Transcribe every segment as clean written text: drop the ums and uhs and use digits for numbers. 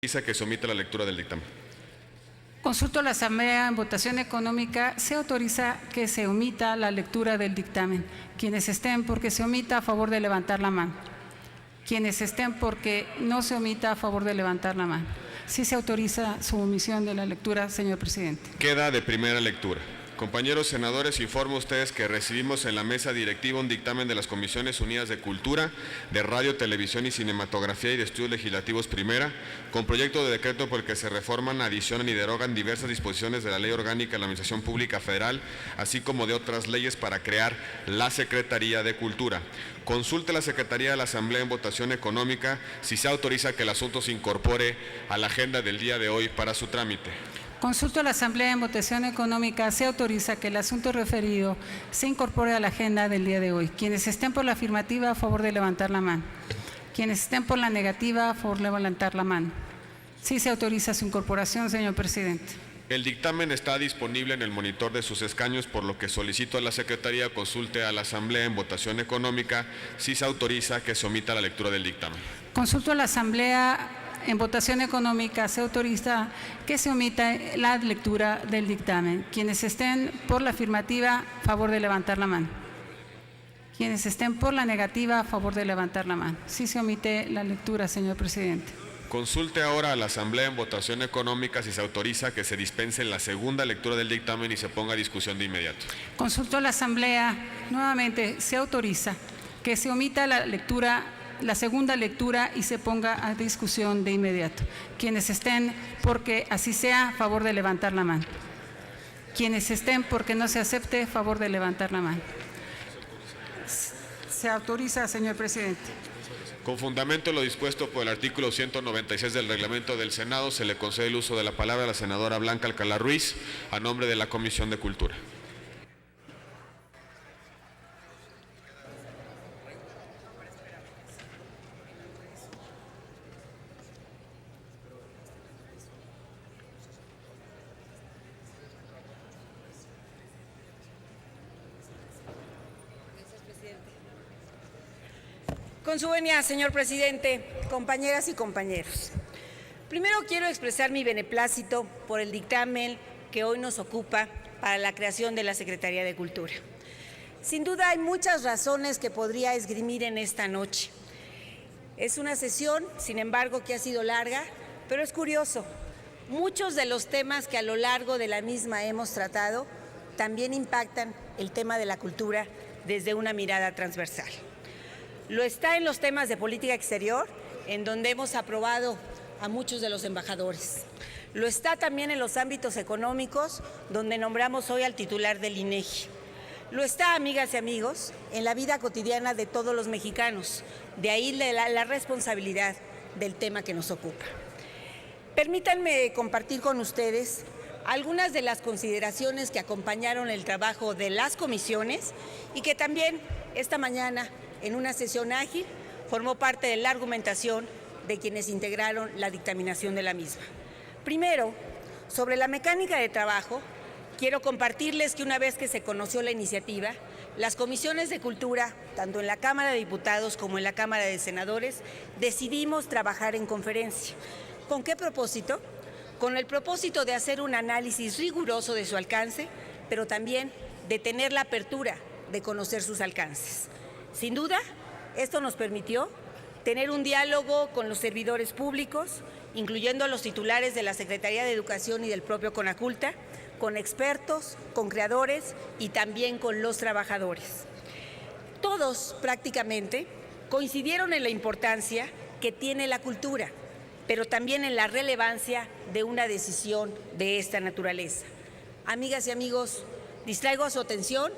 Dice que se omite la lectura del dictamen. Consulto a la Asamblea en votación económica. Se autoriza que se omita la lectura del dictamen. Quienes estén porque se omita, a favor de levantar la mano. Quienes estén porque no se omita, a favor de levantar la mano. Sí se autoriza su omisión de la lectura, señor presidente. Queda de primera lectura. Compañeros senadores, informo a ustedes que recibimos en la mesa directiva un dictamen de las Comisiones Unidas de Cultura, de Radio, Televisión y Cinematografía y de Estudios Legislativos Primera, con proyecto de decreto por el que se reforman, adicionan y derogan diversas disposiciones de la Ley Orgánica de la Administración Pública Federal, así como de otras leyes para crear la Secretaría de Cultura. Consulte la Secretaría de la Asamblea en votación económica si se autoriza que el asunto se incorpore a la agenda del día de hoy para su trámite. Consulto a la Asamblea en votación económica. Se autoriza que el asunto referido se incorpore a la agenda del día de hoy. Quienes estén por la afirmativa, a favor de levantar la mano. Quienes estén por la negativa, a favor de levantar la mano. Sí se autoriza su incorporación, señor presidente. El dictamen está disponible en el monitor de sus escaños, por lo que solicito a la Secretaría consulte a la Asamblea en votación económica si se autoriza que se omita la lectura del dictamen. Consulto a la Asamblea en votación económica. Se autoriza que se omita la lectura del dictamen. Quienes estén por la afirmativa, a favor de levantar la mano. Quienes estén por la negativa, a favor de levantar la mano. Sí se omite la lectura, señor presidente. Consulte ahora a la Asamblea en votación económica si se autoriza que se dispense la segunda lectura del dictamen y se ponga a discusión de inmediato. Consulto a la Asamblea. Nuevamente, se autoriza que se omita la segunda lectura y se ponga a discusión de inmediato. Quienes estén porque así sea, a favor de levantar la mano. Quienes estén porque no se acepte, a favor de levantar la mano. Se autoriza, señor presidente. Con fundamento en lo dispuesto por el artículo 196 del reglamento del Senado, se le concede el uso de la palabra a la senadora Blanca Alcalá Ruiz, a nombre de la Comisión de Cultura. Con su venia, señor presidente, compañeras y compañeros. Primero quiero expresar mi beneplácito por el dictamen que hoy nos ocupa para la creación de la Secretaría de Cultura. Sin duda hay muchas razones que podría esgrimir en esta noche. Es una sesión, sin embargo, que ha sido larga, pero es curioso. Muchos de los temas que a lo largo de la misma hemos tratado también impactan el tema de la cultura desde una mirada transversal. Lo está en los temas de política exterior, en donde hemos aprobado a muchos de los embajadores. Lo está también en los ámbitos económicos, donde nombramos hoy al titular del INEGI. Lo está, amigas y amigos, en la vida cotidiana de todos los mexicanos. De ahí la responsabilidad del tema que nos ocupa. Permítanme compartir con ustedes algunas de las consideraciones que acompañaron el trabajo de las comisiones y que también esta mañana, en una sesión ágil, formó parte de la argumentación de quienes integraron la dictaminación de la misma. Primero, sobre la mecánica de trabajo, quiero compartirles que una vez que se conoció la iniciativa, las comisiones de cultura, tanto en la Cámara de Diputados como en la Cámara de Senadores, decidimos trabajar en conferencia. ¿Con qué propósito? Con el propósito de hacer un análisis riguroso de su alcance, pero también de tener la apertura de conocer sus alcances. Sin duda, esto nos permitió tener un diálogo con los servidores públicos, incluyendo a los titulares de la Secretaría de Educación y del propio CONACULTA, con expertos, con creadores y también con los trabajadores. Todos, prácticamente, coincidieron en la importancia que tiene la cultura, pero también en la relevancia de una decisión de esta naturaleza. Amigas y amigos, distraigo su atención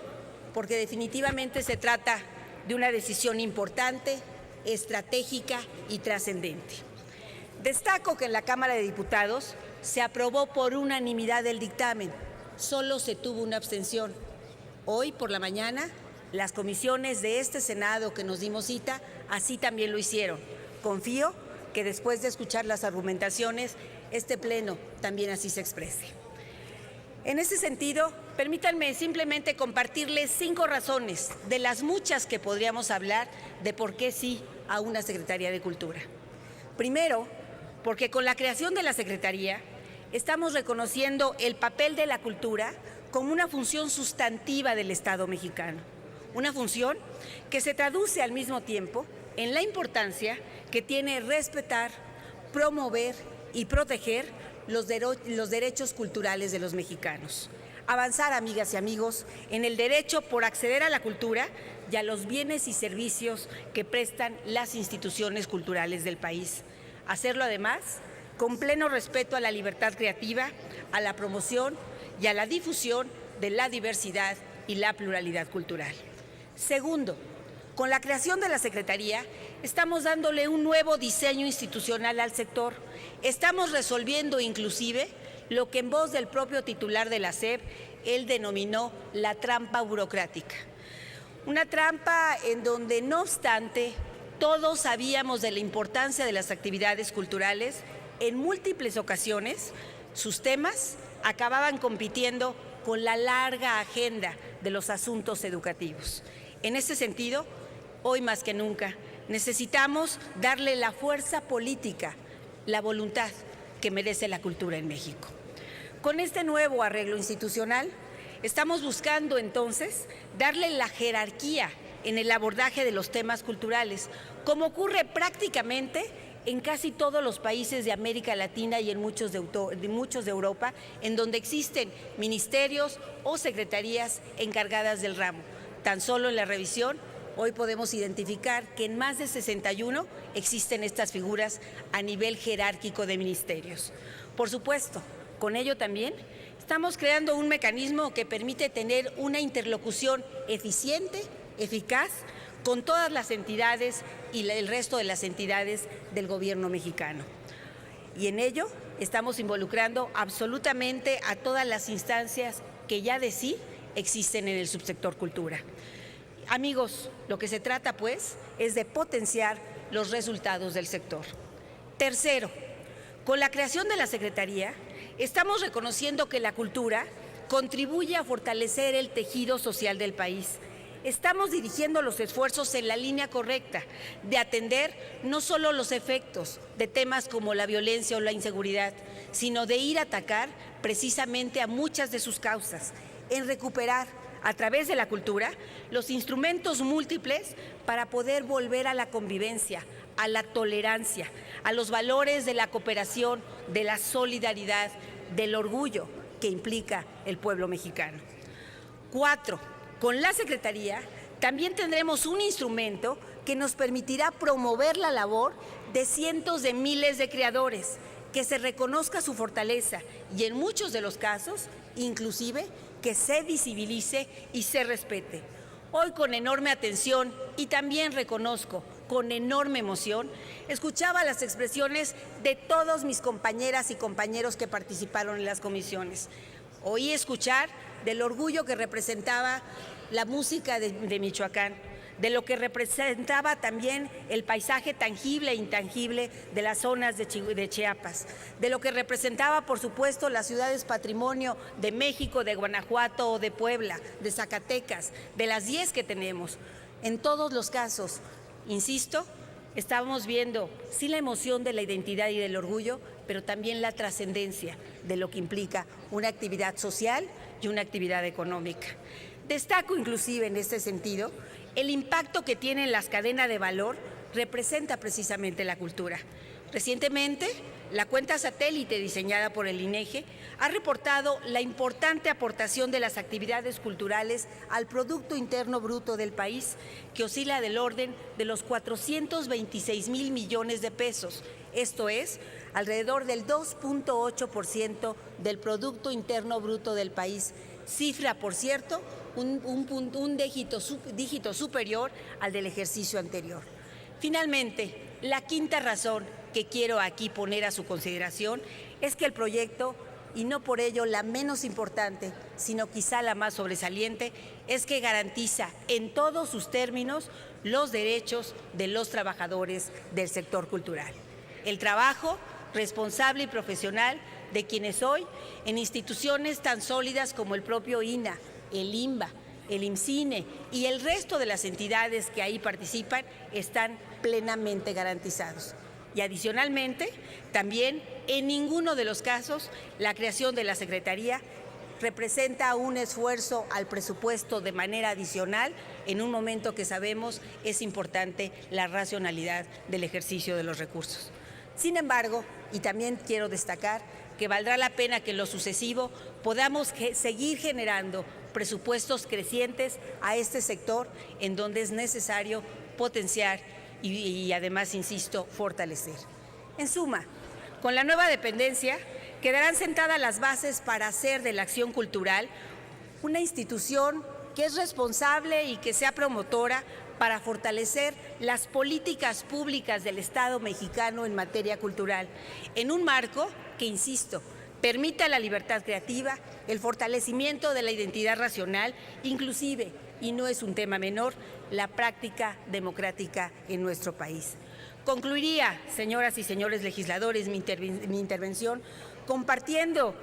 porque definitivamente se trata de una decisión importante, estratégica y trascendente. Destaco que en la Cámara de Diputados se aprobó por unanimidad el dictamen, solo se tuvo una abstención. Hoy por la mañana, las comisiones de este Senado que nos dimos cita, así también lo hicieron. Confío que después de escuchar las argumentaciones, este Pleno también así se exprese. En ese sentido, permítanme simplemente compartirles 5 razones de las muchas que podríamos hablar de por qué sí a una Secretaría de Cultura. Primero, porque con la creación de la Secretaría estamos reconociendo el papel de la cultura como una función sustantiva del Estado mexicano, una función que se traduce al mismo tiempo en la importancia que tiene respetar, promover y proteger los derechos culturales de los mexicanos. Avanzar, amigas y amigos, en el derecho por acceder a la cultura y a los bienes y servicios que prestan las instituciones culturales del país. Hacerlo además con pleno respeto a la libertad creativa, a la promoción y a la difusión de la diversidad y la pluralidad cultural. Segundo, con la creación de la Secretaría, estamos dándole un nuevo diseño institucional al sector. Estamos resolviendo inclusive lo que en voz del propio titular de la SEP, él denominó la trampa burocrática. Una trampa en donde, no obstante, todos sabíamos de la importancia de las actividades culturales. En múltiples ocasiones, sus temas acababan compitiendo con la larga agenda de los asuntos educativos. En ese sentido, hoy más que nunca, necesitamos darle la fuerza política, la voluntad que merece la cultura en México. Con este nuevo arreglo institucional, estamos buscando entonces darle la jerarquía en el abordaje de los temas culturales, como ocurre prácticamente en casi todos los países de América Latina y en muchos de Europa, en donde existen ministerios o secretarías encargadas del ramo. Tan solo en la revisión, hoy podemos identificar que en más de 61 existen estas figuras a nivel jerárquico de ministerios. Por supuesto, con ello también estamos creando un mecanismo que permite tener una interlocución eficiente, eficaz, con todas las entidades y el resto de las entidades del gobierno mexicano. Y en ello estamos involucrando absolutamente a todas las instancias que ya de sí existen en el subsector cultura. Amigos, lo que se trata pues es de potenciar los resultados del sector. Tercero, con la creación de la Secretaría, estamos reconociendo que la cultura contribuye a fortalecer el tejido social del país. Estamos dirigiendo los esfuerzos en la línea correcta de atender no solo los efectos de temas como la violencia o la inseguridad, sino de ir a atacar precisamente a muchas de sus causas, en recuperar a través de la cultura los instrumentos múltiples para poder volver a la convivencia, a la tolerancia, a los valores de la cooperación, de la solidaridad, del orgullo que implica el pueblo mexicano. 4. Con la Secretaría también tendremos un instrumento que nos permitirá promover la labor de cientos de miles de creadores, que se reconozca su fortaleza y en muchos de los casos, inclusive, que se visibilice y se respete. Hoy con enorme atención y también reconozco con enorme emoción, escuchaba las expresiones de todos mis compañeras y compañeros que participaron en las comisiones. Oí escuchar del orgullo que representaba la música de Michoacán, de lo que representaba también el paisaje tangible e intangible de las zonas de Chiapas, de lo que representaba, por supuesto, las ciudades patrimonio de México, de Guanajuato o de Puebla, de Zacatecas, de las 10 que tenemos. En todos los casos, insisto, estábamos viendo sí la emoción de la identidad y del orgullo, pero también la trascendencia de lo que implica una actividad social y una actividad económica. Destaco inclusive en este sentido el impacto que tiene en las cadenas de valor representa precisamente la cultura. Recientemente, la cuenta satélite diseñada por el INEGI ha reportado la importante aportación de las actividades culturales al Producto Interno Bruto del país, que oscila del orden de los 426,000 millones de pesos. Esto es, alrededor del 2.8% del Producto Interno Bruto del país. Cifra, por cierto, un dígito superior al del ejercicio anterior. Finalmente, la quinta razón que quiero aquí poner a su consideración es que el proyecto, y no por ello la menos importante, sino quizá la más sobresaliente, es que garantiza en todos sus términos los derechos de los trabajadores del sector cultural. El trabajo responsable y profesional de quienes hoy, en instituciones tan sólidas como el propio INA, el INBA, el IMCINE y el resto de las entidades que ahí participan, están plenamente garantizados. Y adicionalmente, también en ninguno de los casos la creación de la Secretaría representa un esfuerzo al presupuesto de manera adicional en un momento que sabemos es importante la racionalidad del ejercicio de los recursos. Sin embargo, y también quiero destacar que valdrá la pena que en lo sucesivo podamos seguir generando presupuestos crecientes a este sector en donde es necesario potenciar y además, insisto, fortalecer. En suma, con la nueva dependencia quedarán sentadas las bases para hacer de la acción cultural una institución que es responsable y que sea promotora para fortalecer las políticas públicas del Estado mexicano en materia cultural, en un marco que, insisto, permita la libertad creativa, el fortalecimiento de la identidad racional, inclusive, y no es un tema menor, la práctica democrática en nuestro país. Concluiría, señoras y señores legisladores, mi intervención compartiendo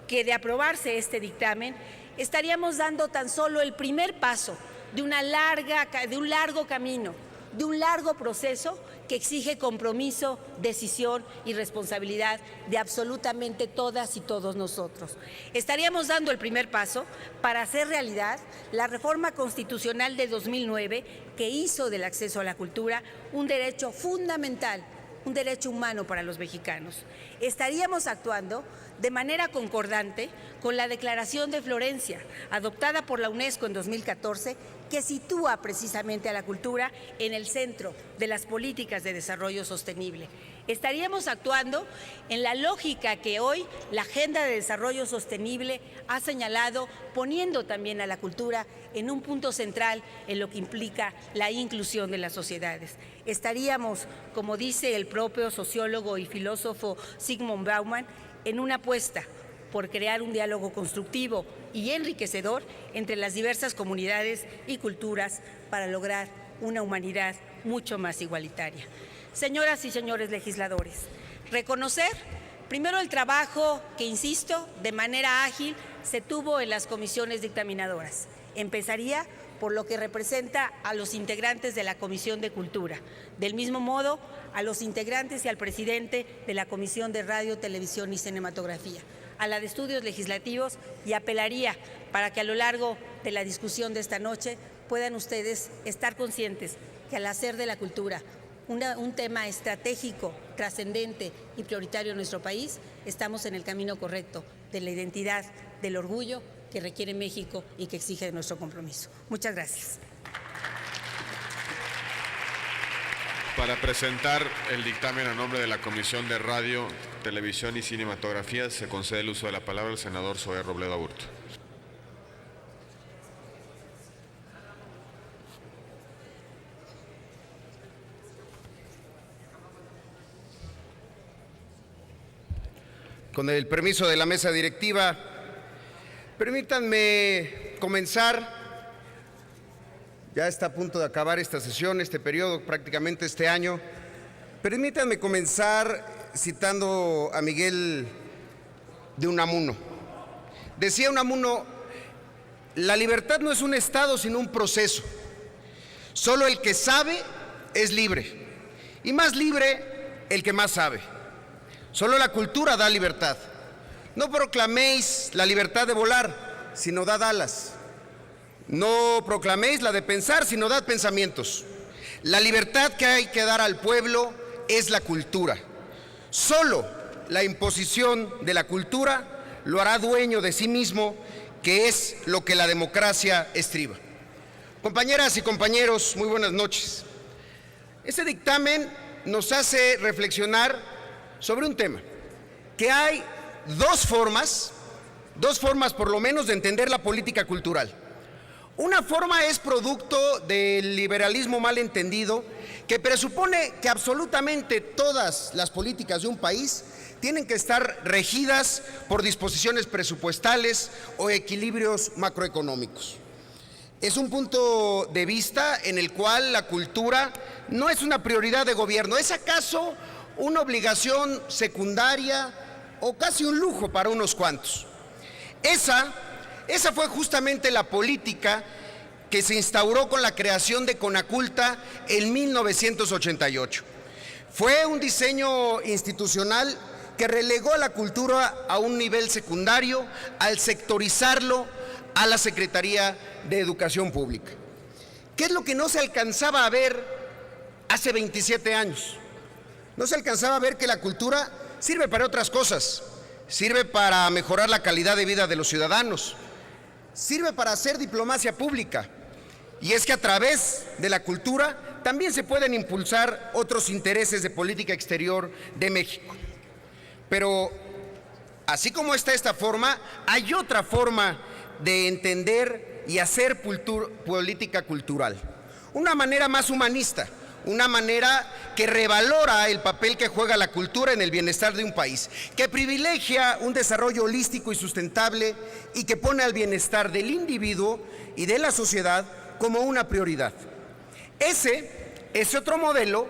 que de aprobarse este dictamen estaríamos dando tan solo el primer paso de un largo camino, de un largo proceso que exige compromiso, decisión y responsabilidad de absolutamente todas y todos nosotros. Estaríamos dando el primer paso para hacer realidad la reforma constitucional de 2009 que hizo del acceso a la cultura un derecho fundamental, un derecho humano para los mexicanos. Estaríamos actuando de manera concordante con la Declaración de Florencia, adoptada por la UNESCO en 2014, que sitúa precisamente a la cultura en el centro de las políticas de desarrollo sostenible. Estaríamos actuando en la lógica que hoy la Agenda de Desarrollo Sostenible ha señalado, poniendo también a la cultura en un punto central en lo que implica la inclusión de las sociedades. Estaríamos, como dice el propio sociólogo y filósofo Zygmunt Bauman, en una apuesta por crear un diálogo constructivo y enriquecedor entre las diversas comunidades y culturas para lograr una humanidad mucho más igualitaria. Señoras y señores legisladores, reconocer primero el trabajo que, insisto, de manera ágil se tuvo en las comisiones dictaminadoras. Empezaría por lo que representa a los integrantes de la Comisión de Cultura. Del mismo modo, a los integrantes y al presidente de la Comisión de Radio, Televisión y Cinematografía, a la de Estudios Legislativos, y apelaría para que a lo largo de la discusión de esta noche puedan ustedes estar conscientes que al hacer de la cultura un tema estratégico, trascendente y prioritario en nuestro país, estamos en el camino correcto de la identidad, del orgullo que requiere México y que exige de nuestro compromiso. Muchas gracias. Para presentar el dictamen a nombre de la Comisión de Radio, Televisión y Cinematografía, se concede el uso de la palabra al senador Zoé Robledo Aburto. Con el permiso de la mesa directiva, permítanme comenzar. Ya está a punto de acabar esta sesión, este periodo, prácticamente este año. Permítanme comenzar citando a Miguel de Unamuno. Decía Unamuno: la libertad no es un estado, sino un proceso. Solo el que sabe es libre, y más libre el que más sabe. Solo la cultura da libertad. No proclaméis la libertad de volar, sino dad alas. No proclaméis la de pensar, sino dad pensamientos. La libertad que hay que dar al pueblo es la cultura. Solo la imposición de la cultura lo hará dueño de sí mismo, que es lo que la democracia estriba. Compañeras y compañeros, muy buenas noches. Este dictamen nos hace reflexionar sobre un tema, que hay dos formas por lo menos de entender la política cultural. Una forma es producto del liberalismo mal entendido, que presupone que absolutamente todas las políticas de un país tienen que estar regidas por disposiciones presupuestales o equilibrios macroeconómicos. Es un punto de vista en el cual la cultura no es una prioridad de gobierno, es acaso una obligación secundaria o casi un lujo para unos cuantos. Esa fue justamente la política que se instauró con la creación de Conaculta en 1988. Fue un diseño institucional que relegó a la cultura a un nivel secundario al sectorizarlo a la Secretaría de Educación Pública. ¿Qué es lo que no se alcanzaba a ver hace 27 años? No se alcanzaba a ver que la cultura sirve para otras cosas. Sirve para mejorar la calidad de vida de los ciudadanos. Sirve para hacer diplomacia pública. Y es que a través de la cultura también se pueden impulsar otros intereses de política exterior de México. Pero así como está esta forma, hay otra forma de entender y hacer política cultural. Una manera más humanista, una manera que revalora el papel que juega la cultura en el bienestar de un país, que privilegia un desarrollo holístico y sustentable y que pone al bienestar del individuo y de la sociedad como una prioridad. Ese otro modelo,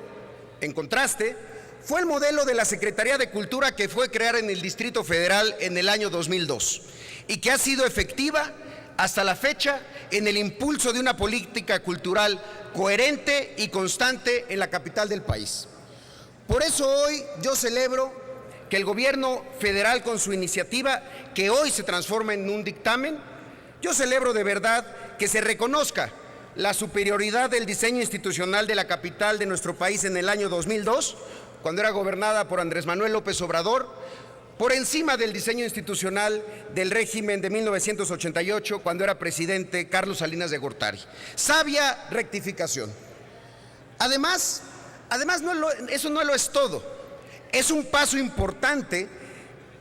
en contraste, fue el modelo de la Secretaría de Cultura que fue creada en el Distrito Federal en el año 2002 y que ha sido efectiva hasta la fecha en el impulso de una política cultural coherente y constante en la capital del país. Por eso hoy yo celebro que el gobierno federal, con su iniciativa, que hoy se transforma en un dictamen, yo celebro de verdad que se reconozca la superioridad del diseño institucional de la capital de nuestro país en el año 2002, cuando era gobernada por Andrés Manuel López Obrador, por encima del diseño institucional del régimen de 1988, cuando era presidente Carlos Salinas de Gortari. Sabia rectificación. Además eso no lo es todo. Es un paso importante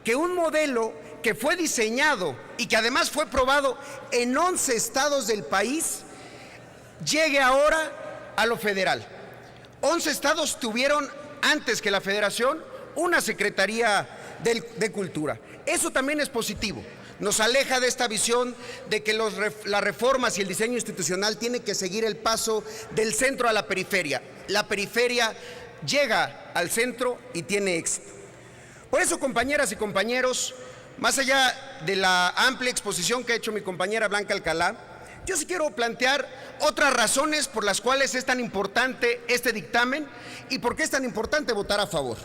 que un modelo que fue diseñado y que además fue probado en 11 estados del país llegue ahora a lo federal. 11 estados tuvieron, antes que la Federación, una Secretaría de Cultura. Eso también es positivo. Nos aleja de esta visión de que las reformas y el diseño institucional tienen que seguir el paso del centro a la periferia. La periferia llega al centro y tiene éxito. Por eso, compañeras y compañeros, más allá de la amplia exposición que ha hecho mi compañera Blanca Alcalá, yo sí quiero plantear otras razones por las cuales es tan importante este dictamen y por qué es tan importante votar a favor.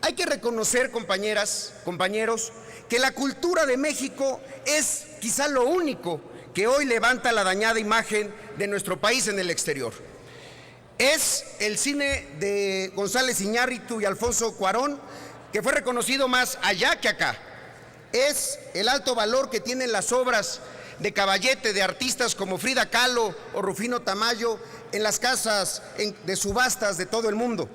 Hay que reconocer, compañeras, compañeros, que la cultura de México es quizá lo único que hoy levanta la dañada imagen de nuestro país en el exterior. Es el cine de González Iñárritu y Alfonso Cuarón, que fue reconocido más allá que acá. Es el alto valor que tienen las obras de caballete de artistas como Frida Kahlo o Rufino Tamayo en las casas de subastas de todo el mundo.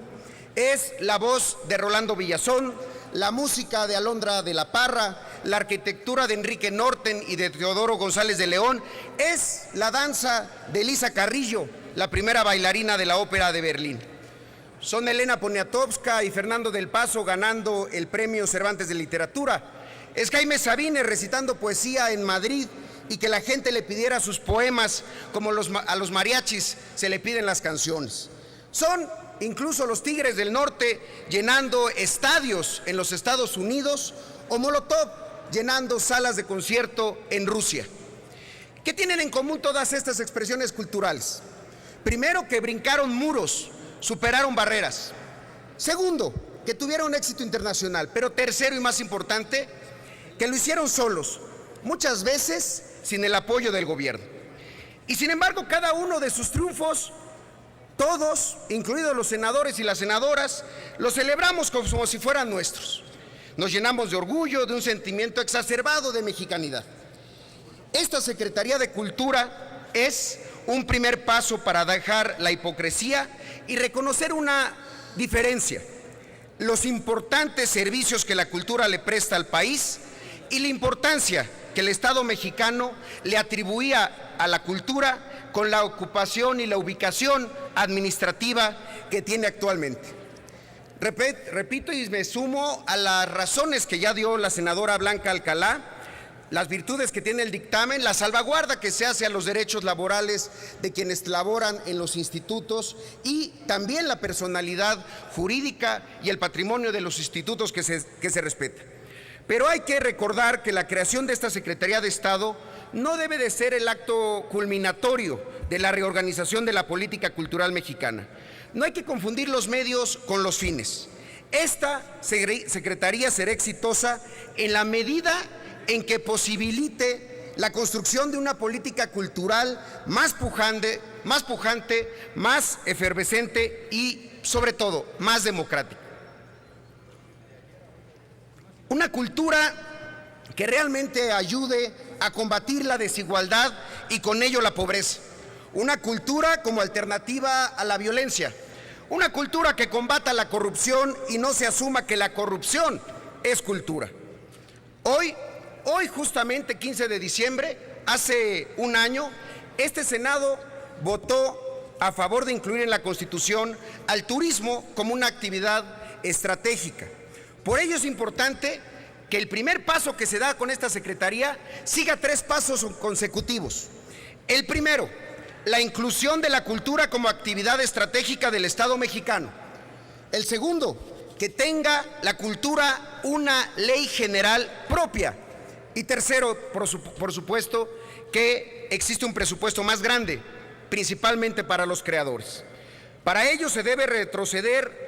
Es la voz de Rolando Villazón, la música de Alondra de la Parra, la arquitectura de Enrique Norten y de Teodoro González de León. Es la danza de Elisa Carrillo, la primera bailarina de la Ópera de Berlín. Son Elena Poniatowska y Fernando del Paso ganando el Premio Cervantes de Literatura. Es Jaime Sabines recitando poesía en Madrid y que la gente le pidiera sus poemas como a los mariachis se le piden las canciones. Son incluso los Tigres del Norte llenando estadios en los Estados Unidos o Molotov llenando salas de concierto en Rusia. ¿Qué tienen en común todas estas expresiones culturales? Primero, que brincaron muros, superaron barreras. Segundo, que tuvieron éxito internacional. Pero tercero y más importante, que lo hicieron solos, muchas veces sin el apoyo del gobierno. Y sin embargo, cada uno de sus triunfos, todos, incluidos los senadores y las senadoras, los celebramos como si fueran nuestros. Nos llenamos de orgullo, de un sentimiento exacerbado de mexicanidad. Esta Secretaría de Cultura es un primer paso para dejar la hipocresía y reconocer una diferencia: los importantes servicios que la cultura le presta al país y la importancia que el Estado mexicano le atribuía a la cultura con la ocupación y la ubicación administrativa que tiene actualmente. Repito y me sumo a las razones que ya dio la senadora Blanca Alcalá, las virtudes que tiene el dictamen, la salvaguarda que se hace a los derechos laborales de quienes laboran en los institutos y también la personalidad jurídica y el patrimonio de los institutos que se respeta. Pero hay que recordar que la creación de esta Secretaría de Estado no debe de ser el acto culminatorio de la reorganización de la política cultural mexicana. No hay que confundir los medios con los fines. Esta Secretaría será exitosa en la medida en que posibilite la construcción de una política cultural más pujante, más efervescente y, sobre todo, más democrática. Una cultura que realmente ayude a combatir la desigualdad y con ello la pobreza. Una cultura como alternativa a la violencia. Una cultura que combata la corrupción y no se asuma que la corrupción es cultura. Hoy justamente 15 de diciembre, hace un año, este Senado votó a favor de incluir en la Constitución al turismo como una actividad estratégica. Por ello es importante que el primer paso que se da con esta Secretaría siga 3 pasos consecutivos. El primero, la inclusión de la cultura como actividad estratégica del Estado mexicano. El segundo, que tenga la cultura una ley general propia. Y tercero, por supuesto, que existe un presupuesto más grande, principalmente para los creadores. Para ello se debe retorcer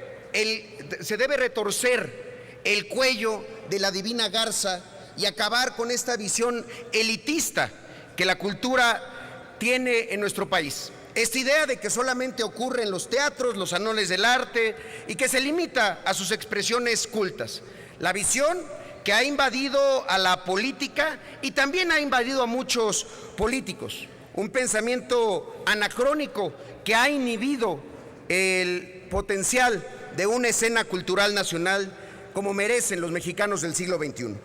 el cuello de la divina garza y acabar con esta visión elitista que la cultura tiene en nuestro país. Esta idea de que solamente ocurre en los teatros, los salones del arte y que se limita a sus expresiones cultas. La visión que ha invadido a la política y también ha invadido a muchos políticos. Un pensamiento anacrónico que ha inhibido el potencial de una escena cultural nacional como merecen los mexicanos del siglo XXI.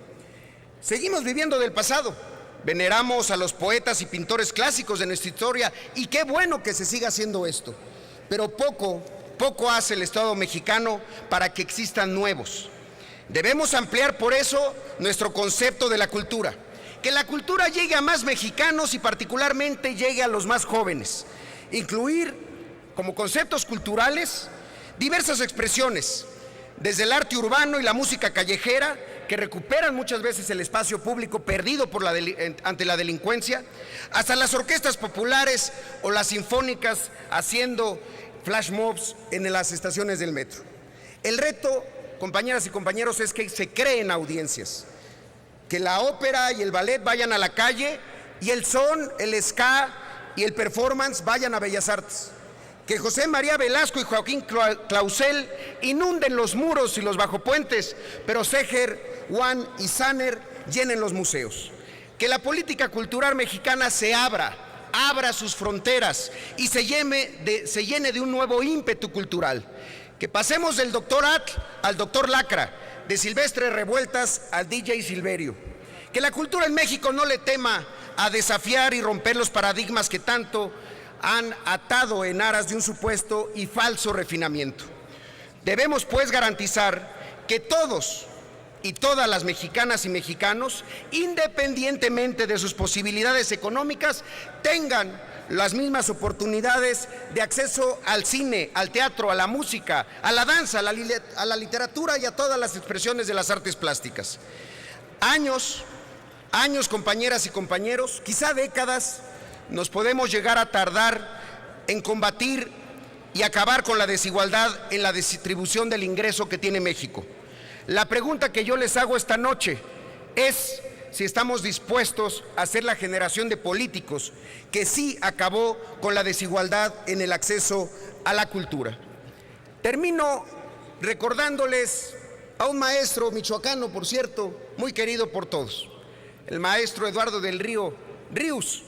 Seguimos viviendo del pasado. Veneramos a los poetas y pintores clásicos de nuestra historia y qué bueno que se siga haciendo esto. Pero poco hace el Estado mexicano para que existan nuevos. Debemos ampliar por eso nuestro concepto de la cultura. Que la cultura llegue a más mexicanos y particularmente llegue a los más jóvenes. Incluir como conceptos culturales diversas expresiones, desde el arte urbano y la música callejera, que recuperan muchas veces el espacio público perdido ante la delincuencia, hasta las orquestas populares o las sinfónicas haciendo flash mobs en las estaciones del metro. El reto, compañeras y compañeros, es que se creen audiencias, que la ópera y el ballet vayan a la calle y el son, el ska y el performance vayan a Bellas Artes. Que José María Velasco y Joaquín Clausel inunden los muros y los bajopuentes, pero Seger, Juan y Saner llenen los museos. Que la política cultural mexicana se abra sus fronteras y se llene de un nuevo ímpetu cultural. Que pasemos del doctor Atl al doctor Lacra, de Silvestre Revueltas al DJ Silverio. Que la cultura en México no le tema a desafiar y romper los paradigmas que tanto han atado en aras de un supuesto y falso refinamiento. Debemos, pues, garantizar que todos y todas las mexicanas y mexicanos, independientemente de sus posibilidades económicas, tengan las mismas oportunidades de acceso al cine, al teatro, a la música, a la danza, a la literatura y a todas las expresiones de las artes plásticas. Años, compañeras y compañeros, quizá décadas, nos podemos llegar a tardar en combatir y acabar con la desigualdad en la distribución del ingreso que tiene México. La pregunta que yo les hago esta noche es si estamos dispuestos a ser la generación de políticos que sí acabó con la desigualdad en el acceso a la cultura. Termino recordándoles a un maestro michoacano, por cierto, muy querido por todos, el maestro Eduardo del Río Ríos,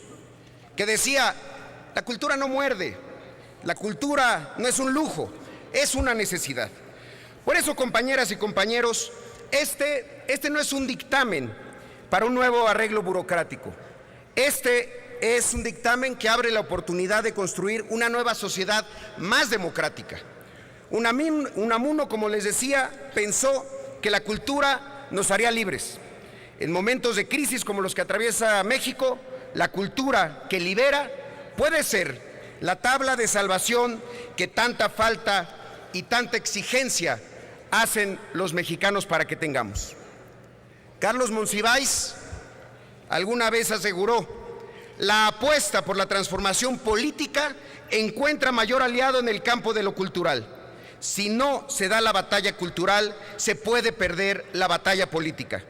que decía: la cultura no muerde, la cultura no es un lujo, es una necesidad. Por eso, compañeras y compañeros, este no es un dictamen para un nuevo arreglo burocrático. Este es un dictamen que abre la oportunidad de construir una nueva sociedad más democrática. Unamuno, como les decía, pensó que la cultura nos haría libres. En momentos de crisis como los que atraviesa México, la cultura que libera puede ser la tabla de salvación que tanta falta y tanta exigencia hacen los mexicanos para que tengamos. Carlos Monsiváis alguna vez aseguró: la apuesta por la transformación política encuentra mayor aliado en el campo de lo cultural. Si no se da la batalla cultural, se puede perder la batalla política.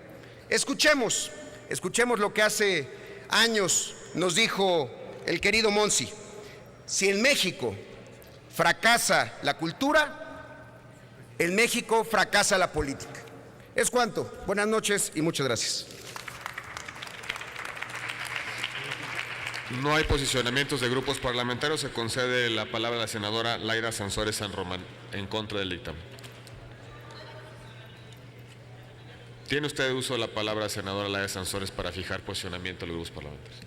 Escuchemos lo que hace años nos dijo el querido Monsi: si en México fracasa la cultura, en México fracasa la política. Es cuanto. Buenas noches y muchas gracias. No hay posicionamientos de grupos parlamentarios. Se concede la palabra a la senadora Laida Sansores San Román en contra del dictamen. Tiene usted uso de la palabra, senadora Laida Sansores, para fijar posicionamiento de los grupos parlamentarios.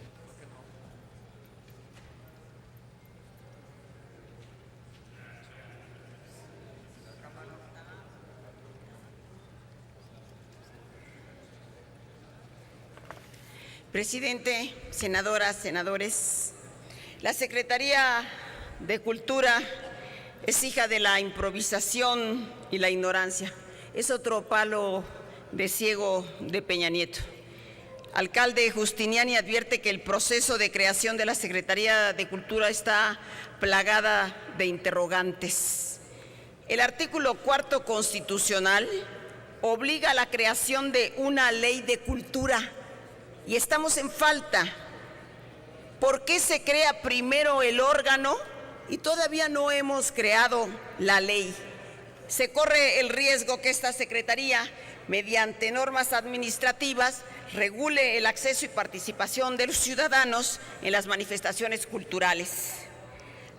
Presidente, senadoras, senadores, la Secretaría de Cultura es hija de la improvisación y la ignorancia. Es otro palo de ciego de Peña Nieto. Alcalde Justiniani advierte que el proceso de creación de la Secretaría de Cultura está plagada de interrogantes. El artículo 4 constitucional obliga a la creación de una ley de cultura. Y estamos en falta. ¿Por qué se crea primero el órgano y todavía no hemos creado la ley? Se corre el riesgo que esta Secretaría, mediante normas administrativas, regule el acceso y participación de los ciudadanos en las manifestaciones culturales.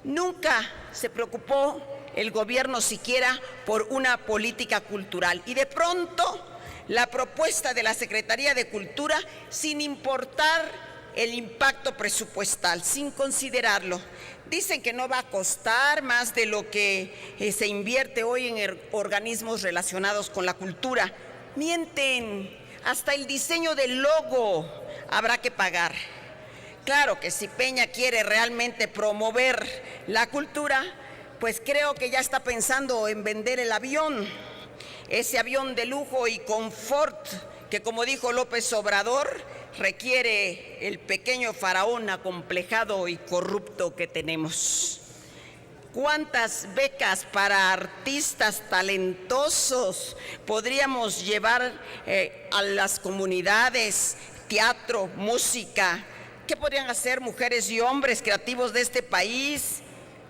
Nunca se preocupó el gobierno siquiera por una política cultural. Y de pronto, la propuesta de la Secretaría de Cultura, sin importar el impacto presupuestal, sin considerarlo. Dicen que no va a costar más de lo que se invierte hoy en organismos relacionados con la cultura. Mienten, hasta el diseño del logo habrá que pagar. Claro que si Peña quiere realmente promover la cultura, pues creo que ya está pensando en vender el avión. Ese avión de lujo y confort que, como dijo López Obrador, requiere el pequeño faraón acomplejado y corrupto que tenemos. ¿Cuántas becas para artistas talentosos podríamos llevar a las comunidades? Teatro, música. ¿Qué podrían hacer mujeres y hombres creativos de este país?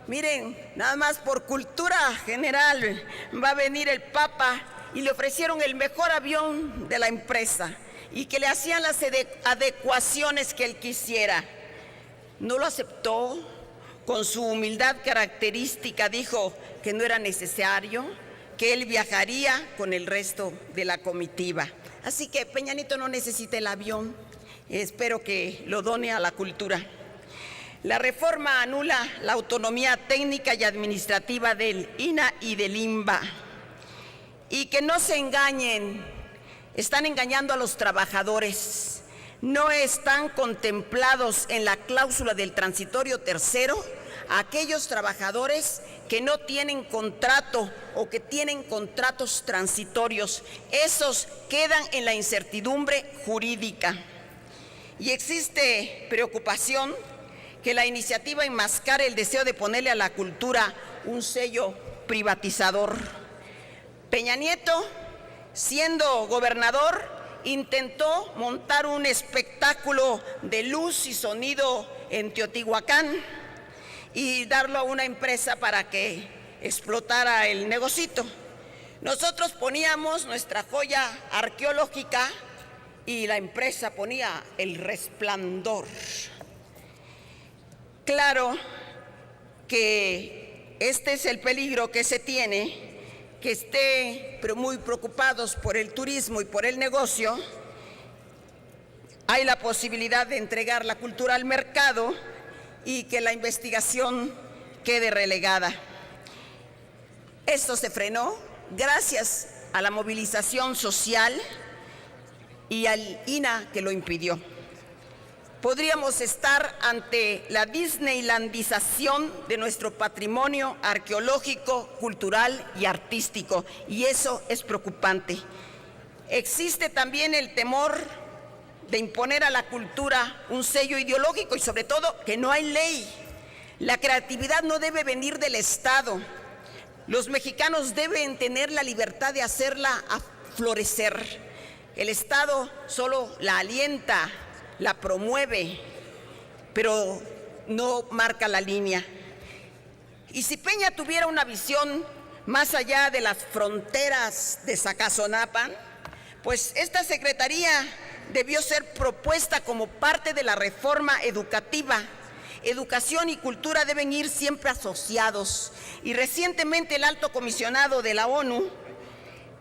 Miren, nada más por cultura general va a venir el Papa y le ofrecieron el mejor avión de la empresa y que le hacían las adecuaciones que él quisiera. No lo aceptó. Con su humildad característica dijo que no era necesario, que él viajaría con el resto de la comitiva. Así que Peña Nieto no necesita el avión. Espero que lo done a la cultura. La reforma anula la autonomía técnica y administrativa del INAH y del INBA. Y que no se engañen, están engañando a los trabajadores. No están contemplados en la cláusula del transitorio tercero aquellos trabajadores que no tienen contrato o que tienen contratos transitorios. Esos quedan en la incertidumbre jurídica. Y existe preocupación que la iniciativa enmascare el deseo de ponerle a la cultura un sello privatizador. Peña Nieto, siendo gobernador, intentó montar un espectáculo de luz y sonido en Teotihuacán y darlo a una empresa para que explotara el negocito. Nosotros poníamos nuestra joya arqueológica y la empresa ponía el resplandor. Claro que este es el peligro que se tiene, que esté muy preocupados por el turismo y por el negocio. Hay la posibilidad de entregar la cultura al mercado y que la investigación quede relegada. Esto se frenó gracias a la movilización social y al INAH que lo impidió. Podríamos estar ante la disneylandización de nuestro patrimonio arqueológico, cultural y artístico, y eso es preocupante. Existe también el temor de imponer a la cultura un sello ideológico y sobre todo que no hay ley. La creatividad no debe venir del Estado. Los mexicanos deben tener la libertad de hacerla florecer. El Estado solo la alienta, la promueve, pero no marca la línea. Y si Peña tuviera una visión más allá de las fronteras de Zacazonapan, pues esta secretaría debió ser propuesta como parte de la reforma educativa. Educación y cultura deben ir siempre asociados. Y recientemente el alto comisionado de la ONU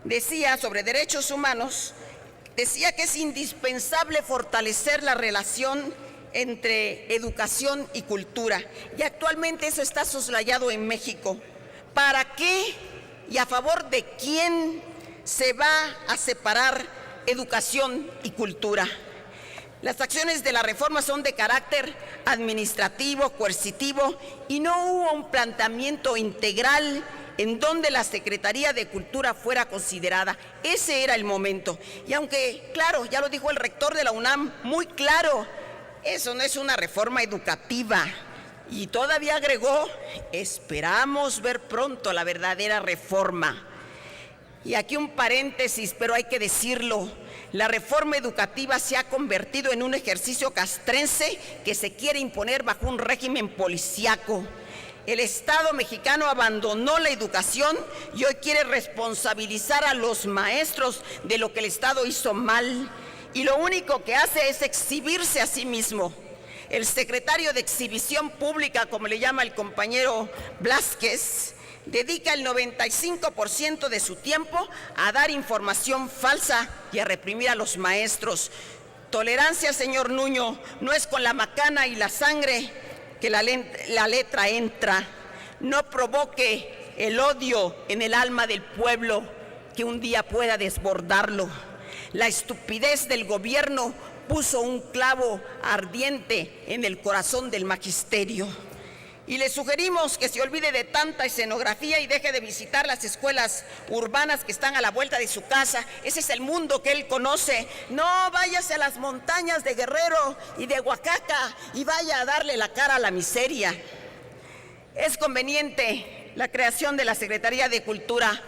decía sobre derechos humanos, decía que es indispensable fortalecer la relación entre educación y cultura. Y actualmente eso está soslayado en México. ¿Para qué y a favor de quién se va a separar educación y cultura? Las acciones de la reforma son de carácter administrativo, coercitivo, y no hubo un planteamiento integral en donde la Secretaría de Cultura fuera considerada. Ese era el momento. Y aunque, claro, ya lo dijo el rector de la UNAM, muy claro, eso no es una reforma educativa. Y todavía agregó, esperamos ver pronto la verdadera reforma. Y aquí un paréntesis, pero hay que decirlo, la reforma educativa se ha convertido en un ejercicio castrense que se quiere imponer bajo un régimen policíaco. El Estado mexicano abandonó la educación y hoy quiere responsabilizar a los maestros de lo que el Estado hizo mal. Y lo único que hace es exhibirse a sí mismo. El secretario de Exhibición Pública, como le llama el compañero Blázquez, dedica el 95% de su tiempo a dar información falsa y a reprimir a los maestros. Tolerancia, señor Nuño, no es con la macana y la sangre que la letra entra. No provoque el odio en el alma del pueblo que un día pueda desbordarlo. La estupidez del gobierno puso un clavo ardiente en el corazón del magisterio. Y le sugerimos que se olvide de tanta escenografía y deje de visitar las escuelas urbanas que están a la vuelta de su casa. Ese es el mundo que él conoce. No, váyase a las montañas de Guerrero y de Oaxaca y vaya a darle la cara a la miseria. ¿Es conveniente la creación de la Secretaría de Cultura?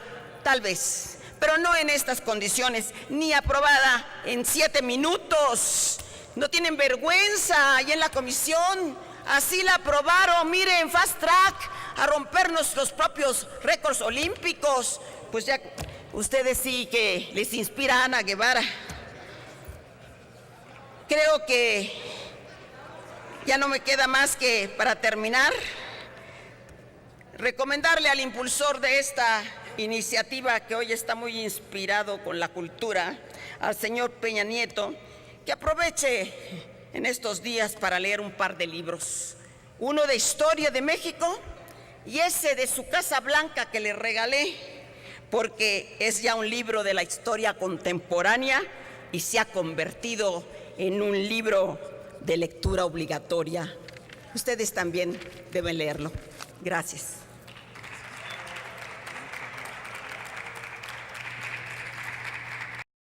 Tal vez, pero no en estas condiciones, ni aprobada en 7 minutos. No tienen vergüenza ahí en la comisión. Así la aprobaron, miren, fast track, a romper nuestros propios récords olímpicos. Pues ya ustedes sí que les inspira Ana Guevara. Creo que ya no me queda más que, para terminar, recomendarle al impulsor de esta iniciativa, que hoy está muy inspirado con la cultura, al señor Peña Nieto, que aproveche en estos días para leer un par de libros. Uno de historia de México y ese de su Casa Blanca que le regalé, porque es ya un libro de la historia contemporánea y se ha convertido en un libro de lectura obligatoria. Ustedes también deben leerlo. Gracias.